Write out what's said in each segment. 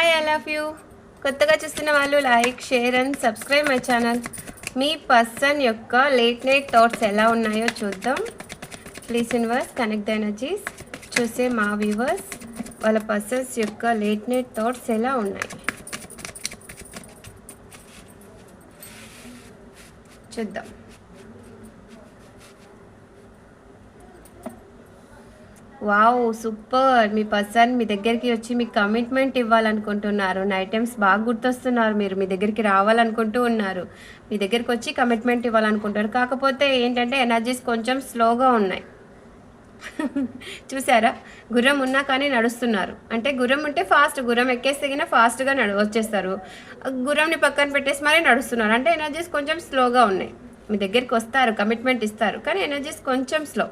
Hi, I love you. కొత్తగా చూస్తున్న వాళ్ళు like, share and subscribe my channel. Me person యొక్క లేట్ నైట్ థాట్స్ ఎలా ఉన్నాయో చూద్దాం. Please universe connect the energies. చూసే మా వ్యూవర్స్ వాళ్ళ పర్సన్స్ యొక్క లేట్ నైట్ థాట్స్ ఎలా ఉన్నాయి చూద్దాం. Wow, super. మీ పర్సన్ మీ దగ్గరికి వచ్చి మీకు కమిట్మెంట్ ఇవ్వాలనుకుంటున్నారు. నైట్ టైమ్స్ బాగా గుర్తొస్తున్నారు. మీరు మీ దగ్గరికి రావాలనుకుంటూ ఉన్నారు. మీ దగ్గరికి వచ్చి కమిట్మెంట్ ఇవ్వాలనుకుంటారు. కాకపోతే ఏంటంటే ఎనర్జీస్ కొంచెం స్లోగా ఉన్నాయి. చూసారా, గుర్రం ఉన్నా కానీ నడుస్తున్నారు. అంటే గుర్రం ఉంటే ఫాస్ట్, గుర్రం ఎక్కేస్తే కింద ఫాస్ట్గా వచ్చేస్తారు. గుర్రంని పక్కన పెట్టేసి మరీ నడుస్తున్నారు. అంటే ఎనర్జీస్ కొంచెం స్లోగా ఉన్నాయి. మీ దగ్గరికి వస్తారు, కమిట్మెంట్ ఇస్తారు, కానీ ఎనర్జీస్ కొంచెం స్లో.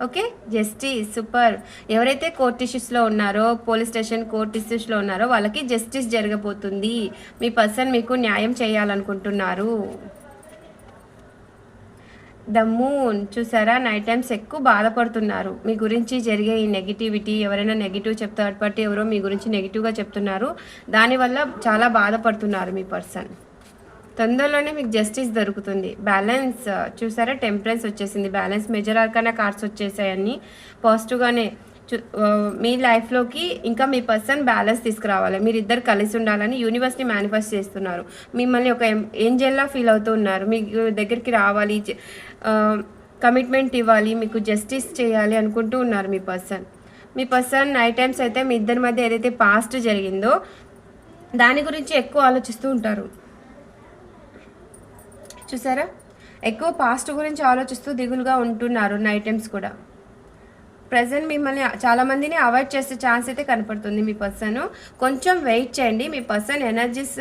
Okay, justice super. ఎవరైతే కోర్ట్ ఇష్యూస్లో ఉన్నారో, పోలీస్ స్టేషన్ కోర్ట్ ఇష్యూస్లో ఉన్నారో వాళ్ళకి జస్టిస్ జరగబోతుంది. మీ పర్సన్ మీకు న్యాయం చేయాలనుకుంటున్నారు. ద మూన్ చూసారా, నైట్ టైమ్స్ ఎక్కువ బాధపడుతున్నారు. మీ గురించి జరిగే ఈ నెగిటివిటీ, ఎవరైనా నెగిటివ్ థర్డ్ పార్టీ ఎవరో మీ గురించి నెగిటివ్గా చెప్తున్నారు. దానివల్ల చాలా బాధపడుతున్నారు మీ పర్సన్. తొందరలోనే మీకు జస్టిస్ దొరుకుతుంది. బ్యాలెన్స్ చూసారా, టెంపరెన్స్ వచ్చేసింది. బ్యాలెన్స్ మెజర్ ఆర్కానా కార్డ్స్ వచ్చేసాయని పాజిటివ్గానే మీ లైఫ్లోకి ఇంకా మీ పర్సన్ బ్యాలెన్స్ తీసుకురావాలి. మీరు ఇద్దరు కలిసి ఉండాలని యూనివర్స్ని మేనిఫెస్ట్ చేస్తున్నారు. మిమ్మల్ని ఒక ఏంజెల్లా ఫీల్ అవుతూ ఉన్నారు. మీ దగ్గరికి రావాలి, కమిట్మెంట్ ఇవ్వాలి, మీకు జస్టిస్ చేయాలి అనుకుంటూ ఉన్నారు మీ పర్సన్. మీ పర్సన్ నైట్ టైమ్స్ అయితే మీ ఇద్దరి మధ్య ఏదైతే పాస్ట్ జరిగిందో దాని గురించి ఎక్కువ ఆలోచిస్తూ ఉంటారు. చూసారా, ఎక్కువ పాస్ట్ గురించి ఆలోచిస్తూ దిగులుగా ఉంటున్నారు నైట్ టైమ్స్ కూడా. ప్రజెంట్ మిమ్మల్ని చాలామందిని అవాయిడ్ చేసే ఛాన్స్ అయితే కనపడుతుంది మీ పర్సన్. కొంచెం వెయిట్ చేయండి. మీ పర్సన్ ఎనర్జీస్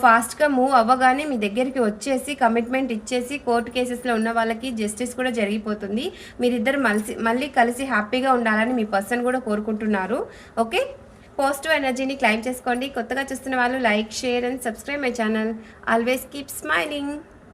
ఫాస్ట్గా మూవ్ అవ్వగానే మీ దగ్గరికి వచ్చేసి కమిట్మెంట్ ఇచ్చేసి కోర్టు కేసెస్లో ఉన్న వాళ్ళకి జస్టిస్ కూడా జరిగిపోతుంది. మీరిద్దరు మళ్ళీ కలిసి హ్యాపీగా ఉండాలని మీ పర్సన్ కూడా కోరుకుంటున్నారు. ఓకే, పాజిటివ్ ఎనర్జీని క్లైమ్ చేసుకోండి. కొత్తగా చూస్తున్న వాళ్ళు like, share and subscribe my channel. Always keep smiling.